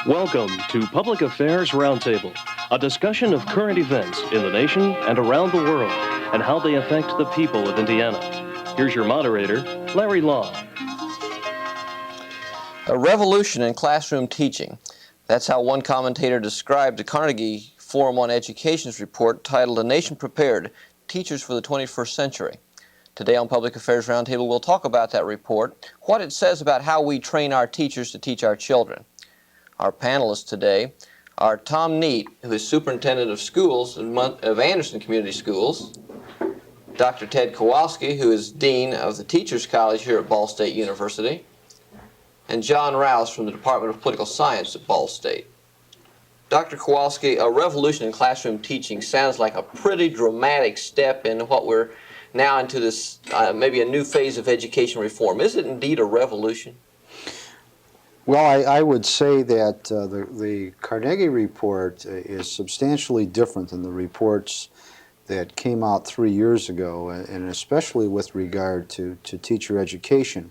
Welcome to Public Affairs Roundtable, a discussion of current events in the nation and around the world and how they affect the people of Indiana. Here's your moderator, Larry Lough. A revolution in classroom teaching. That's how one commentator described the Carnegie Forum on Education's report titled A Nation Prepared, Teachers for the 21st Century. Today on Public Affairs Roundtable, we'll talk about that report, what it says about how we train our teachers to teach our children. Our panelists today are Tom Neat, who is Superintendent of Schools of Anderson Community Schools, Dr. Ted Kowalski, who is Dean of the Teachers College here at Ball State University, and John Rouse from the Department of Political Science at Ball State. Dr. Kowalski, a revolution in classroom teaching sounds like a pretty dramatic step in what we're now into this, maybe a new phase of education reform. Is it indeed a revolution? Well, I would say that the Carnegie report is substantially different than the reports that came out 3 years ago, and especially with regard to teacher education.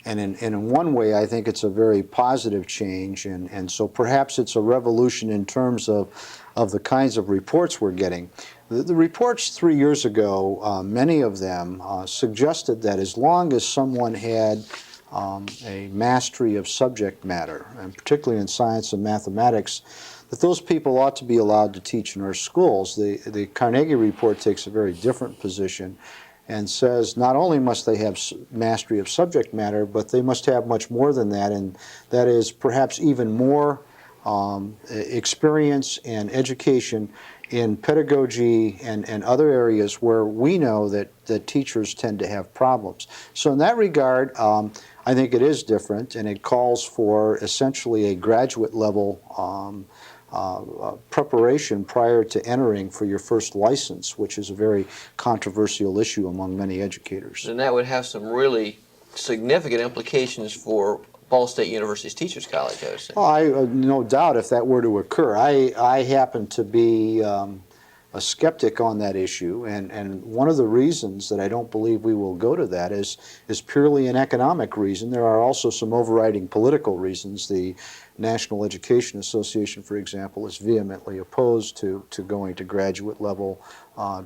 And in one way, I think it's a very positive change, and so perhaps it's a revolution in terms of the kinds of reports we're getting. The reports 3 years ago, many of them suggested that as long as someone had a mastery of subject matter, and particularly in science and mathematics, that those people ought to be allowed to teach in our schools. The Carnegie report takes a very different position and says not only must they have mastery of subject matter, but they must have much more than that, and that is perhaps even more experience and education in pedagogy and other areas where we know that teachers tend to have problems. So in that regard, I think it is different, and it calls for essentially a graduate level preparation prior to entering for your first license, which is a very controversial issue among many educators. And that would have some really significant implications for Ball State University's Teachers College, I would say. Oh, no doubt if that were to occur. I happen to be a skeptic on that issue, and one of the reasons that I don't believe we will go to that is purely an economic reason. There are also some overriding political reasons. The National Education Association, for example, is vehemently opposed to going to graduate level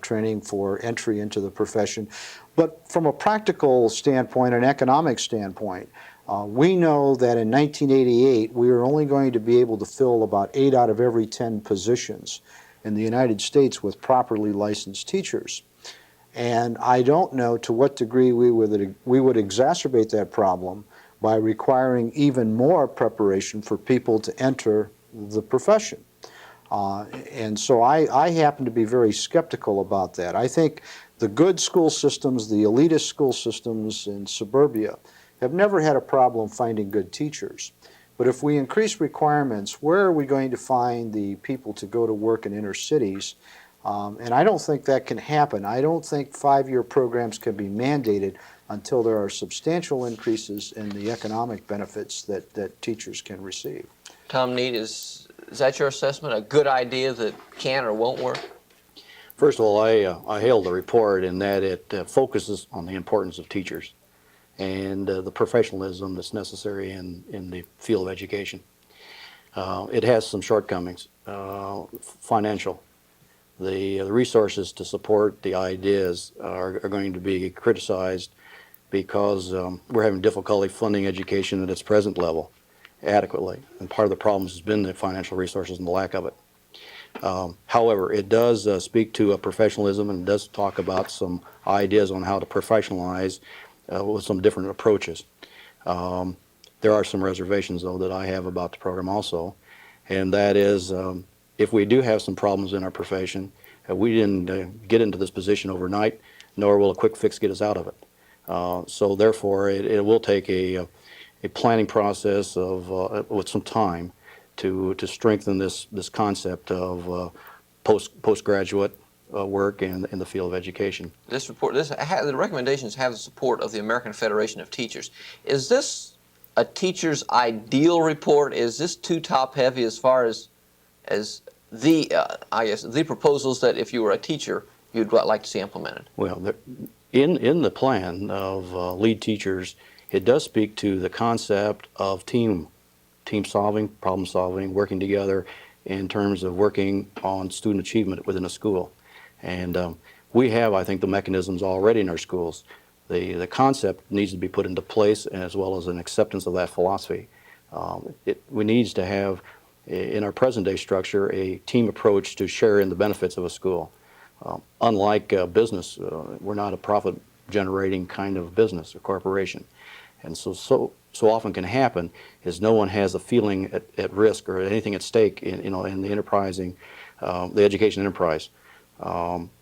training for entry into the profession. But from a practical standpoint, an economic standpoint, we know that in 1988 we were only going to be able to fill about 8 out of every 10 positions in the United States with properly licensed teachers. And I don't know to what degree we would exacerbate that problem by requiring even more preparation for people to enter the profession. And so I happen to be very skeptical about that. I think the good school systems, the elitist school systems in suburbia, have never had a problem finding good teachers. But if we increase requirements, where are we going to find the people to go to work in inner cities? And I don't think that can happen. I don't think 5-year programs can be mandated until there are substantial increases in the economic benefits that teachers can receive. Tom Neat, is that your assessment, a good idea that can or won't work? First of all, I hail the report in that it focuses on the importance of teachers and the professionalism that's necessary in the field of education. It has some shortcomings. Financial. The resources to support the ideas are going to be criticized because we're having difficulty funding education at its present level adequately. And part of the problem has been the financial resources and the lack of it. However, it does speak to a professionalism, and it does talk about some ideas on how to professionalize with some different approaches. There are some reservations, though, that I have about the program also, and that is if we do have some problems in our profession, we didn't get into this position overnight, nor will a quick fix get us out of it. So therefore, it will take a planning process of with some time to strengthen this concept of postgraduate work in the field of education. This report, the recommendations have the support of the American Federation of Teachers. Is this a teacher's ideal report? Is this too top-heavy as far as the proposals that if you were a teacher you'd like to see implemented? Well, in the plan of lead teachers, it does speak to the concept of team team solving, problem solving, working together in terms of working on student achievement within a school. And we have, I think, the mechanisms already in our schools. The concept needs to be put into place, as well as an acceptance of that philosophy. We need to have, in our present day structure, a team approach to sharing the benefits of a school. Unlike business, we're not a profit generating kind of business or corporation. And so often can happen is no one has a feeling at risk or anything at stake in the enterprising, the education enterprise.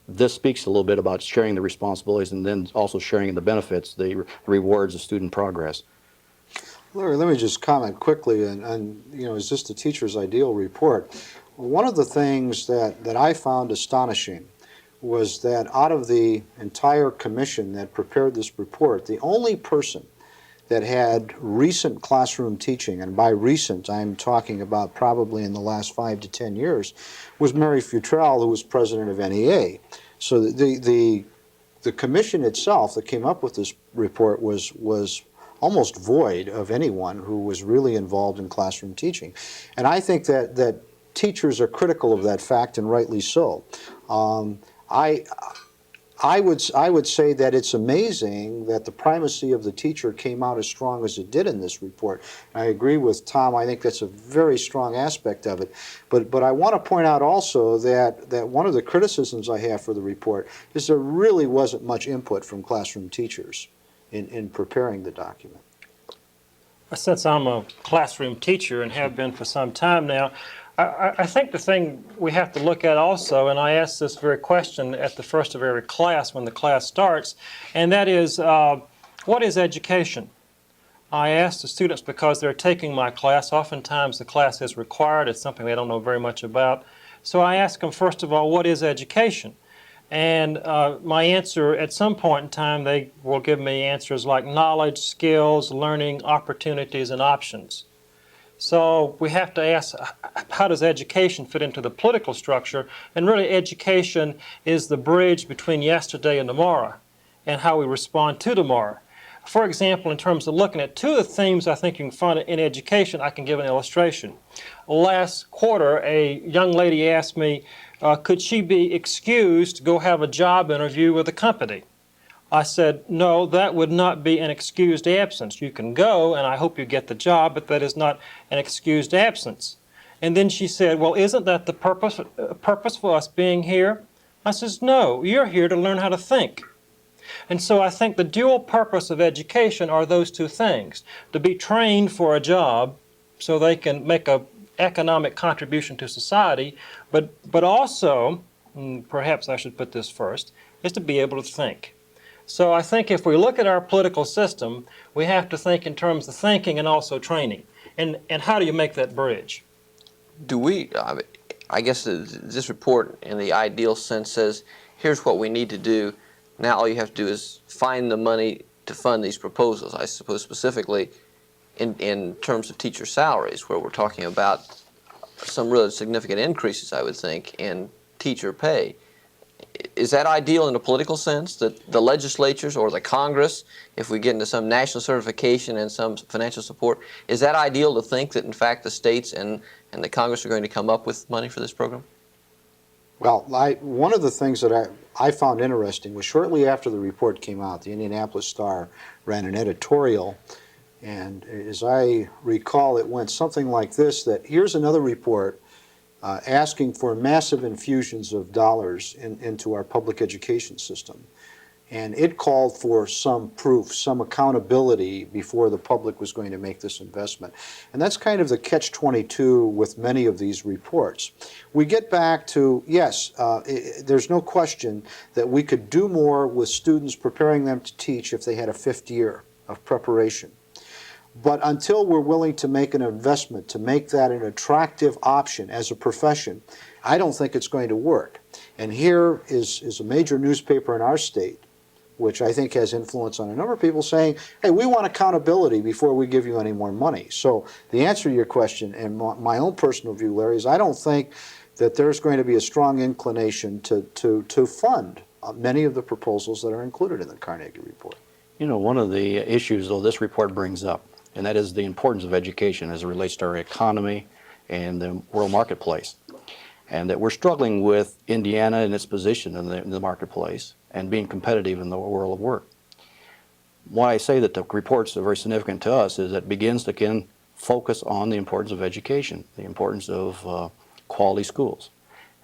This speaks a little bit about sharing the responsibilities and then also sharing the benefits, the rewards of student progress. Larry, let me just comment quickly on is this the teacher's ideal report? One of the things that I found astonishing was that out of the entire commission that prepared this report, the only person that had recent classroom teaching, and by recent I'm talking about probably in the last 5 to 10 years, was Mary Futrell, who was president of NEA. So the commission itself that came up with this report was almost void of anyone who was really involved in classroom teaching. And I think that teachers are critical of that fact, and rightly so. I would say that it's amazing that the primacy of the teacher came out as strong as it did in this report. I agree with Tom. I think that's a very strong aspect of it. But I want to point out also that one of the criticisms I have for the report is there really wasn't much input from classroom teachers in preparing the document. Since I'm a classroom teacher and have been for some time now, I think the thing we have to look at also, and I ask this very question at the first of every class when the class starts, and that is, what is education? I ask the students because they're taking my class. Oftentimes the class is required. It's something they don't know very much about. So I ask them, first of all, what is education? And my answer, at some point in time, they will give me answers like knowledge, skills, learning, opportunities, and options. So we have to ask, how does education fit into the political structure? And really, education is the bridge between yesterday and tomorrow, and how we respond to tomorrow. For example, in terms of looking at two of the themes I think you can find in education, I can give an illustration. Last quarter, a young lady asked me, could she be excused to go have a job interview with a company? I said, no, that would not be an excused absence. You can go, and I hope you get the job, but that is not an excused absence. And then she said, well, isn't that the purpose for us being here? I says, no, you're here to learn how to think. And so I think the dual purpose of education are those two things: to be trained for a job so they can make an economic contribution to society, but also, perhaps I should put this first, is to be able to think. So I think if we look at our political system, we have to think in terms of thinking and also training. And how do you make that bridge? Do we, I guess this report in the ideal sense says, here's what we need to do. Now all you have to do is find the money to fund these proposals. I suppose specifically in terms of teacher salaries, where we're talking about some really significant increases, I would think, in teacher pay. Is that ideal in a political sense, that the legislatures or the Congress, if we get into some national certification and some financial support, is that ideal to think that in fact the states and the Congress are going to come up with money for this program? Well, one of the things that I found interesting was shortly after the report came out, the Indianapolis Star ran an editorial, and as I recall, it went something like this, that here's another report asking for massive infusions of dollars into our public education system. And it called for some proof, some accountability before the public was going to make this investment. And that's kind of the catch-22 with many of these reports. We get back to, yes, there's no question that we could do more with students, preparing them to teach if they had a 5th year of preparation. But until we're willing to make an investment, to make that an attractive option as a profession, I don't think it's going to work. And here is a major newspaper in our state, which I think has influence on a number of people, saying, hey, we want accountability before we give you any more money. So the answer to your question, and my own personal view, Larry, is I don't think that there's going to be a strong inclination to fund many of the proposals that are included in the Carnegie report. You know, one of the issues, though, this report brings up and that is the importance of education as it relates to our economy and the world marketplace. And that we're struggling with Indiana and its position in the marketplace and being competitive in the world of work. Why I say that the reports are very significant to us is that it begins to again focus on the importance of education, the importance of quality schools.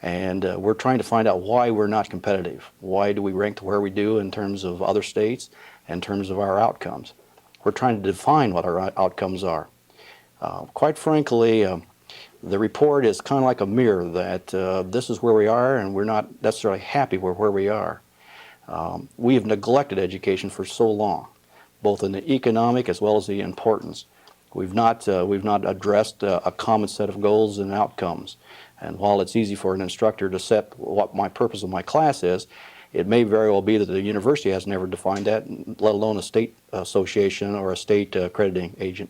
And we're trying to find out why we're not competitive. Why do we rank where we do in terms of other states, in terms of our outcomes? We're trying to define what our outcomes are. Quite frankly, the report is kind of like a mirror that this is where we are and we're not necessarily happy with where we are. We have neglected education for so long, both in the economic as well as the importance. We've not addressed a common set of goals and outcomes. And while it's easy for an instructor to set what my purpose of my class is, it may very well be that the university has never defined that, let alone a state association or a state accrediting agent.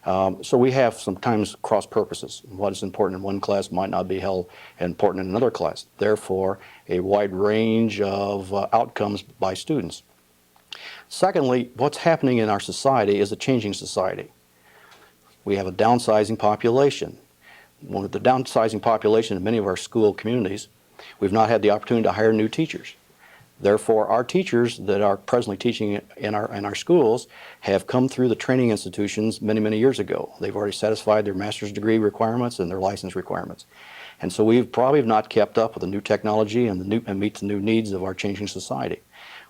So we have sometimes cross purposes. What is important in one class might not be held important in another class. Therefore, a wide range of outcomes by students. Secondly, what's happening in our society is a changing society. We have a downsizing population. With the downsizing population in many of our school communities, we've not had the opportunity to hire new teachers. Therefore, our teachers that are presently teaching in our schools have come through the training institutions many, many years ago. They've already satisfied their master's degree requirements and their license requirements. And so we've probably not kept up with the new technology and meet the new needs of our changing society.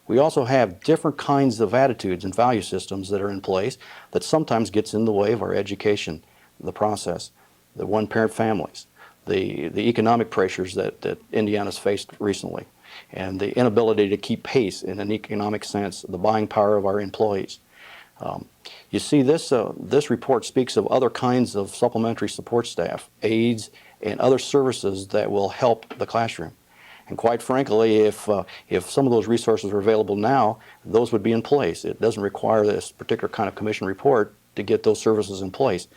We also have different kinds of attitudes and value systems that are in place that sometimes gets in the way of our education, the process, the one-parent families, the economic pressures that Indiana's faced recently, and the inability to keep pace in an economic sense, the buying power of our employees. You see, this report speaks of other kinds of supplementary support staff, aides, and other services that will help the classroom. And quite frankly, if some of those resources are available now, those would be in place. It doesn't require this particular kind of commission report to get those services in place.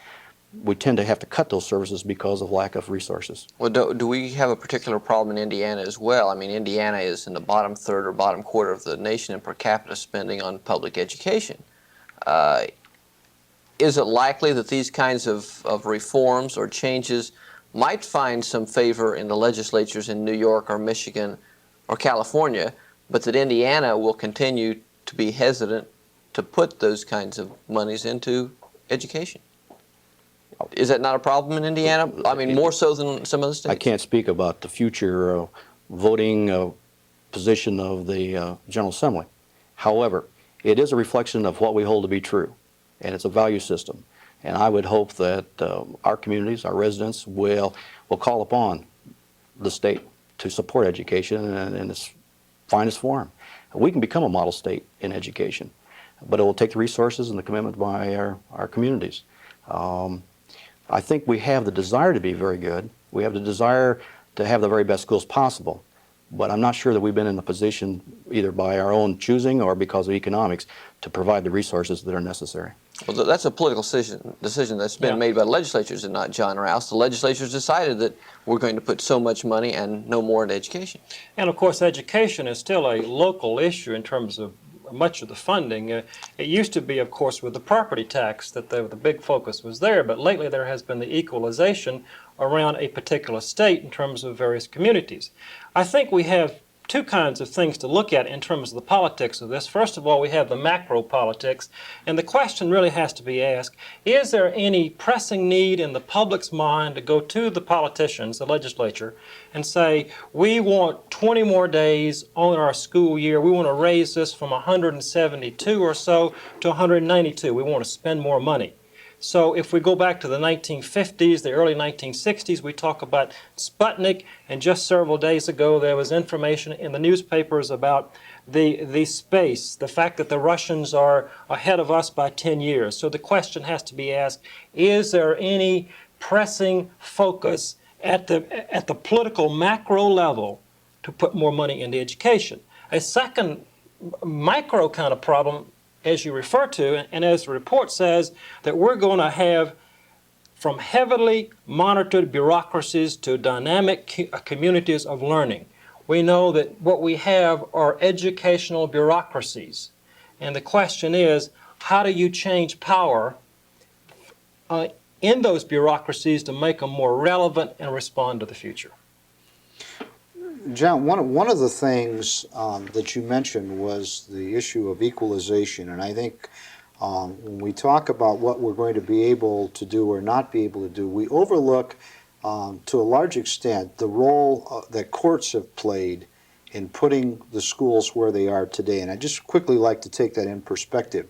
We tend to have to cut those services because of lack of resources. Well, do we have a particular problem in Indiana as well? I mean, Indiana is in the bottom third or bottom quarter of the nation in per capita spending on public education. Is it likely that these kinds of reforms or changes might find some favor in the legislatures in New York or Michigan or California, but that Indiana will continue to be hesitant to put those kinds of monies into education? Is that not a problem in Indiana? I mean, more so than some other states? I can't speak about the future voting position of the General Assembly. However, it is a reflection of what we hold to be true, and it's a value system. And I would hope that our communities, our residents, will call upon the state to support education in its finest form. We can become a model state in education, but it will take the resources and the commitment by our communities. I think we have the desire to be very good. We have the desire to have the very best schools possible. But I'm not sure that we've been in the position, either by our own choosing or because of economics, to provide the resources that are necessary. Well, that's a political decision that's been made by the legislatures and not John Rouse. The legislatures decided that we're going to put so much money and no more into education. And of course, education is still a local issue in terms of much of the funding. It used to be, of course, with the property tax that the big focus was there, but lately there has been the equalization around a particular state in terms of various communities. I think we have two kinds of things to look at in terms of the politics of this. First of all, we have the macro politics, and the question really has to be asked, is there any pressing need in the public's mind to go to the politicians, the legislature, and say, we want 20 more days on our school year, we want to raise this from 172 or so to 192, we want to spend more money. So if we go back to the 1950s, the early 1960s, we talk about Sputnik, and just several days ago there was information in the newspapers about the space, the fact that the Russians are ahead of us by 10 years. So the question has to be asked, is there any pressing focus at the political macro level to put more money into education? A second micro kind of problem, as you refer to, and as the report says, that we're going to have from heavily monitored bureaucracies to dynamic communities of learning. We know that what we have are educational bureaucracies. And the question is, how do you change power in those bureaucracies to make them more relevant and respond to the future? John, one of the things that you mentioned was the issue of equalization, and I think when we talk about what we're going to be able to do or not be able to do, we overlook to a large extent the role that courts have played in putting the schools where they are today. And I just quickly like to take that in perspective.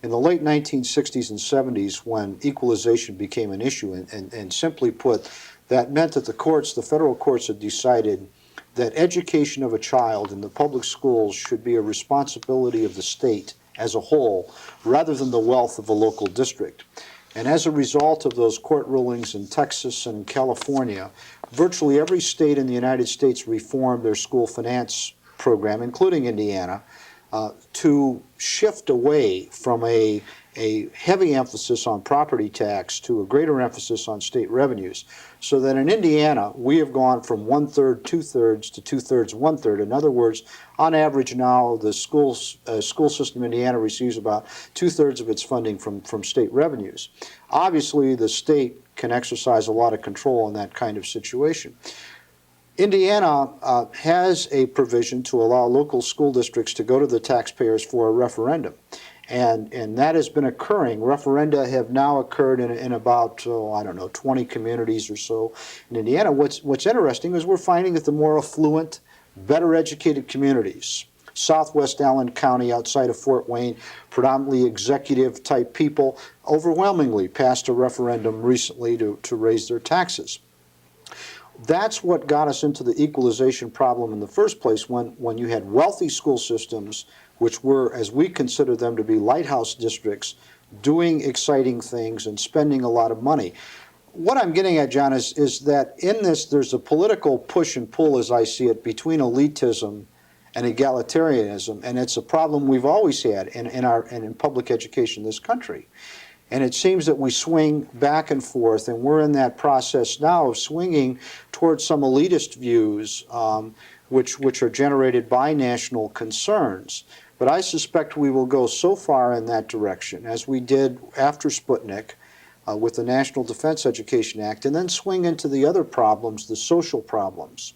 In the late 1960s and 70s, when equalization became an issue, and simply put, that meant that the federal courts had decided that education of a child in the public schools should be a responsibility of the state as a whole, rather than the wealth of a local district. And as a result of those court rulings in Texas and California, virtually every state in the United States reformed their school finance program, including Indiana, to shift away from a heavy emphasis on property tax to a greater emphasis on state revenues. So that in Indiana, we have gone from 1/3, 2/3 to 2/3, 1/3. In other words, on average now, the school system in Indiana receives about 2/3 of its funding from state revenues. Obviously, the state can exercise a lot of control in that kind of situation. Indiana has a provision to allow local school districts to go to the taxpayers for a referendum. And that has been occurring. Referenda have now occurred in about, I don't know, 20 communities or so in Indiana. What's interesting is we're finding that the more affluent, better educated communities, southwest Allen County outside of Fort Wayne, predominantly executive type people, overwhelmingly passed a referendum recently to raise their taxes. That's what got us into the equalization problem in the first place, when you had wealthy school systems, which were, as we consider them to be, lighthouse districts, doing exciting things and spending a lot of money. What I'm getting at, John, is that in this there's a political push and pull, as I see it, between elitism and egalitarianism, and it's a problem we've always had in public education in this country. And it seems that we swing back and forth, and we're in that process now of swinging towards some elitist views, which are generated by national concerns. But I suspect we will go so far in that direction, as we did after Sputnik with the National Defense Education Act, and then swing into the other problems, the social problems,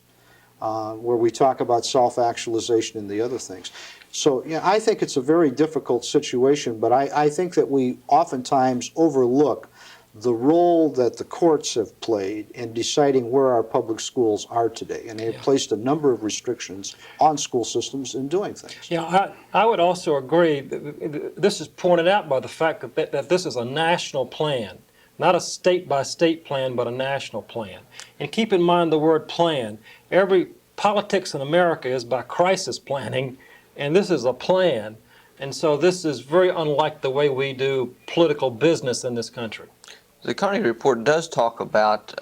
where we talk about self-actualization and the other things. So yeah, I think it's a very difficult situation, but I think that we oftentimes overlook the role that the courts have played in deciding where our public schools are today. And they have placed a number of restrictions on school systems in doing things. Yeah, I would also agree. This is pointed out by the fact that this is a national plan, not a state-by-state plan, but a national plan. And keep in mind the word plan. Every politics in America is by crisis planning, and this is a plan. And so this is very unlike the way we do political business in this country. The Carnegie report does talk about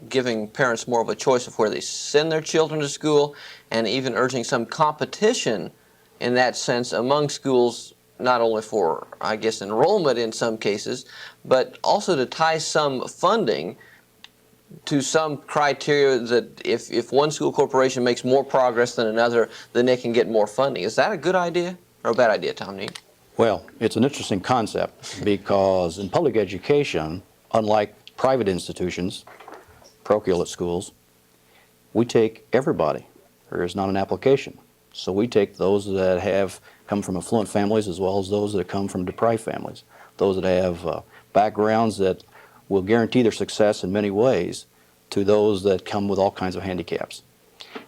giving parents more of a choice of where they send their children to school, and even urging some competition in that sense among schools, not only for, I guess, enrollment in some cases, but also to tie some funding to some criteria that if one school corporation makes more progress than another, then they can get more funding. Is that a good idea or a bad idea, Tom Neate? Well, it's an interesting concept, because in public education, unlike private institutions, parochial schools, we take everybody. There is not an application. So we take those that have come from affluent families as well as those that come from deprived families, those that have backgrounds that will guarantee their success in many ways to those that come with all kinds of handicaps.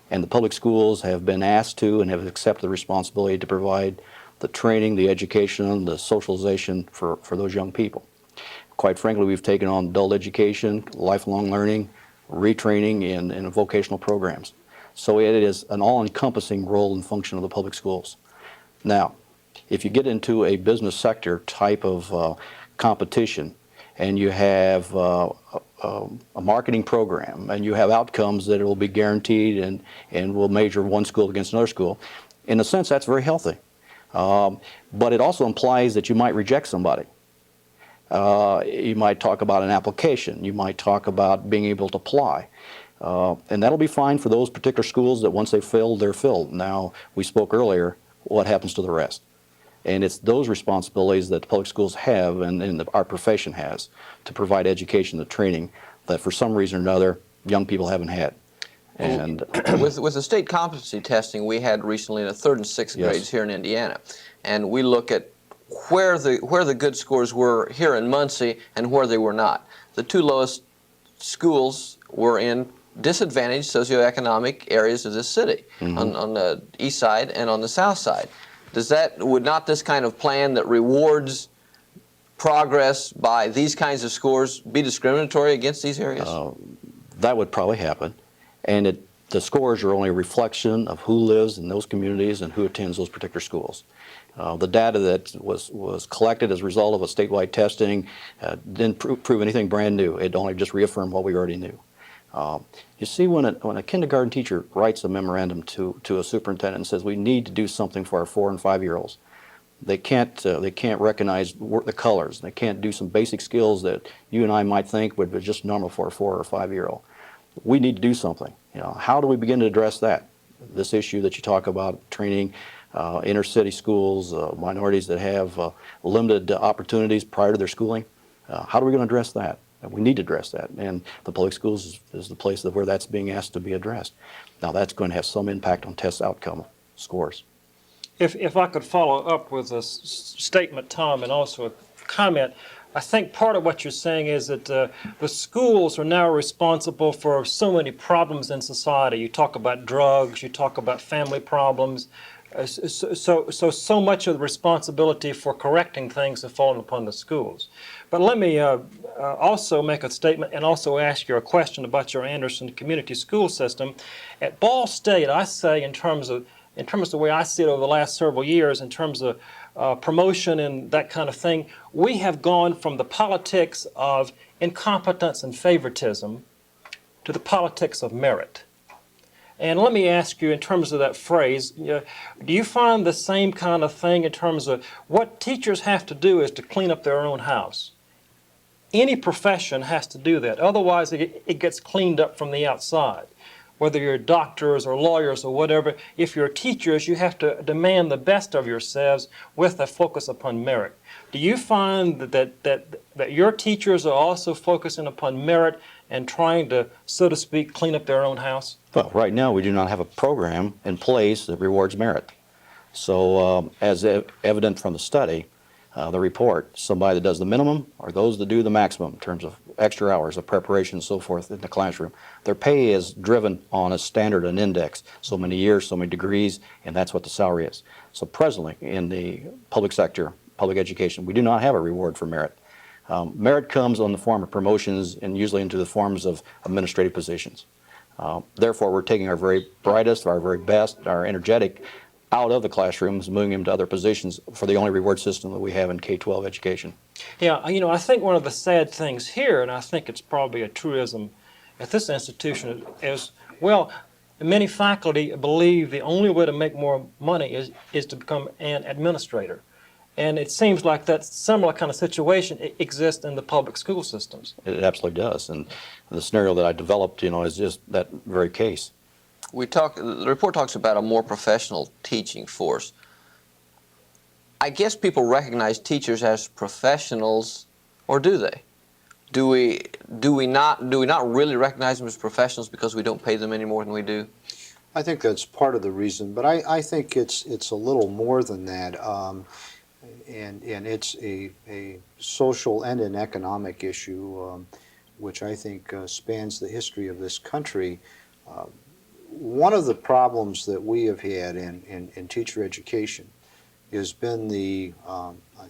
And the public schools have been asked to and have accepted the responsibility to provide the training, the education, the socialization for those young people. Quite frankly, we've taken on adult education, lifelong learning, retraining in vocational programs. So it is an all-encompassing role and function of the public schools. Now, if you get into a business sector type of competition, and you have a marketing program, and you have outcomes that will be guaranteed and will measure one school against another school, in a sense that's very healthy. But it also implies that you might reject somebody. You might talk about an application. You might talk about being able to apply. And that'll be fine for those particular schools that once they've filled, they're filled. Now, we spoke earlier, what happens to the rest? And it's those responsibilities that the public schools have and our profession has to provide education and training that for some reason or another young people haven't had. And with the state competency testing we had recently in the 3rd and 6th Yes. grades here in Indiana, and we look at where the good scores were here in Muncie and where they were not. The 2 lowest schools were in disadvantaged socioeconomic areas of this city, on the east side and on the south side. Would not this kind of plan that rewards progress by these kinds of scores be discriminatory against these areas? that would probably happen. And the scores are only a reflection of who lives in those communities and who attends those particular schools. The data that was collected as a result of a statewide testing didn't prove anything brand new. It only just reaffirmed what we already knew. You see, when a kindergarten teacher writes a memorandum to a superintendent and says we need to do something for our 4- and 5-year-olds, they can't recognize the colors. They can't do some basic skills that you and I might think would be just normal for a 4- or 5-year-old. We need to do something. How do we begin to address that? This issue that you talk about, training inner city schools, minorities that have limited opportunities prior to their schooling. How are we going to address that? We need to address that, and the public schools is the place where that's being asked to be addressed. Now that's going to have some impact on test outcome scores. If I could follow up with a statement, Tom, and also a comment, I think part of what you're saying is that the schools are now responsible for so many problems in society. You talk about drugs, you talk about family problems. So much of the responsibility for correcting things has fallen upon the schools. But let me also make a statement and also ask you a question about your Anderson community school system. At Ball State, I say in terms of the way I see it over the last several years, in terms of promotion and that kind of thing, we have gone from the politics of incompetence and favoritism to the politics of merit. And let me ask you, in terms of that phrase, do you find the same kind of thing in terms of what teachers have to do is to clean up their own house? Any profession has to do that. Otherwise, it gets cleaned up from the outside. Whether you're doctors or lawyers or whatever, if you're teachers, you have to demand the best of yourselves with a focus upon merit. Do you find that your teachers are also focusing upon merit and trying to, so to speak, clean up their own house? Well, right now we do not have a program in place that rewards merit. So as evident from the study, the report, somebody that does the minimum or those that do the maximum in terms of extra hours of preparation and so forth in the classroom, their pay is driven on a standard, an index, so many years, so many degrees, and that's what the salary is. So presently in the public sector, public education, we do not have a reward for merit. Merit comes in the form of promotions and usually into the forms of administrative positions. Therefore, we're taking our very brightest, our very best, our energetic out of the classrooms, moving them to other positions for the only reward system that we have in K-12 education. Yeah, I think one of the sad things here, and I think it's probably a truism at this institution, is, well, many faculty believe the only way to make more money is to become an administrator. And it seems like that similar kind of situation exists in the public school systems. It absolutely does. And the scenario that I developed, is just that very case. The report talks about a more professional teaching force. I guess people recognize teachers as professionals, or do they? Do we not really recognize them as professionals because we don't pay them any more than we do? I think that's part of the reason, but I think it's a little more than that. And it's a social and an economic issue, which I think spans the history of this country. One of the problems that we have had in teacher education has been the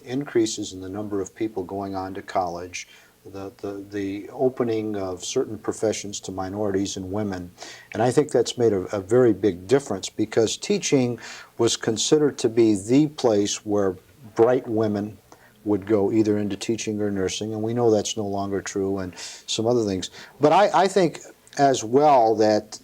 increases in the number of people going on to college, the opening of certain professions to minorities and women. And I think that's made a very big difference, because teaching was considered to be the place where bright women would go either into teaching or nursing, and we know that's no longer true, and some other things. But I think as well that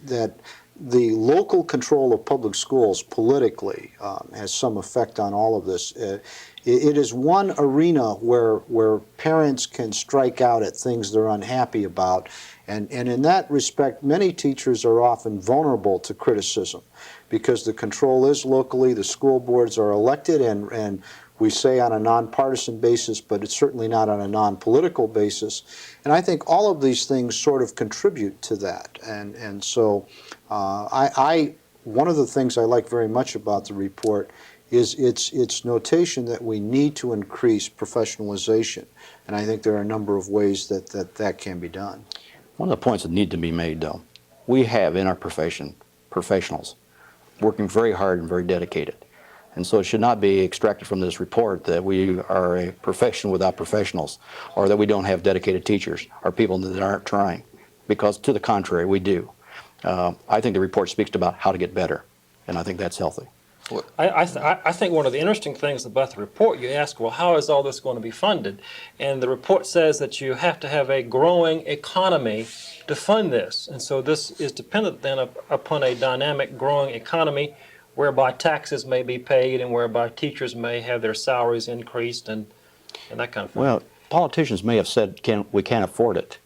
the local control of public schools politically has some effect on all of this. It is one arena where parents can strike out at things they're unhappy about, and in that respect, many teachers are often vulnerable to criticism because the control is locally, the school boards are elected, and we say on a nonpartisan basis, but it's certainly not on a non-political basis. And I think all of these things sort of contribute to that. And so one of the things I like very much about the report is its notation that we need to increase professionalization. And I think there are a number of ways that can be done. One of the points that need to be made, though, we have in our profession professionals working very hard and very dedicated. And so it should not be extracted from this report that we are a profession without professionals, or that we don't have dedicated teachers or people that aren't trying, because to the contrary, we do. I think the report speaks about how to get better, and I think that's healthy. I think one of the interesting things about the report, you ask, well, how is all this going to be funded? And the report says that you have to have a growing economy to fund this. And so this is dependent then upon a dynamic growing economy whereby taxes may be paid and whereby teachers may have their salaries increased and that kind of thing. Well, politicians may have said we can't afford it.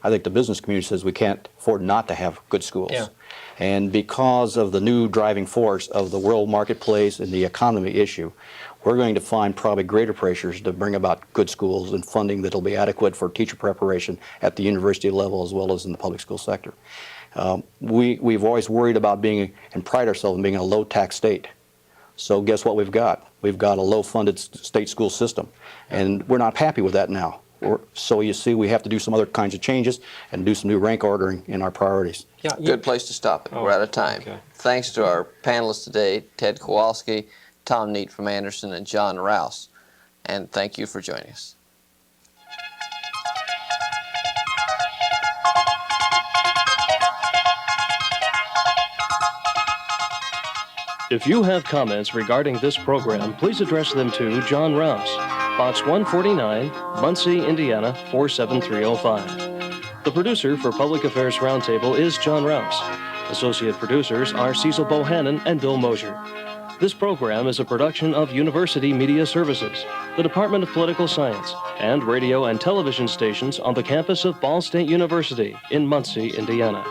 I think the business community says we can't afford not to have good schools. Yeah. And because of the new driving force of the world marketplace and the economy issue, we're going to find probably greater pressures to bring about good schools and funding that will be adequate for teacher preparation at the university level as well as in the public school sector. We've always worried about being, and pride ourselves in being a low-tax state. So guess what we've got? We've got a low-funded state school system, and we're not happy with that now. So you see, we have to do some other kinds of changes and do some new rank ordering in our priorities. Yeah, Good place to stop it. We're out of time. Okay. Thanks to our panelists today, Ted Kowalski, Tom Neat from Anderson, and John Rouse. And thank you for joining us. If you have comments regarding this program, please address them to John Rouse, Box 149, Muncie, Indiana 47305. The producer for Public Affairs Roundtable is John Rouse. Associate producers are Cecil Bohannon and Bill Mosier. This program is a production of University Media Services, the Department of Political Science, and radio and television stations on the campus of Ball State University in Muncie, Indiana.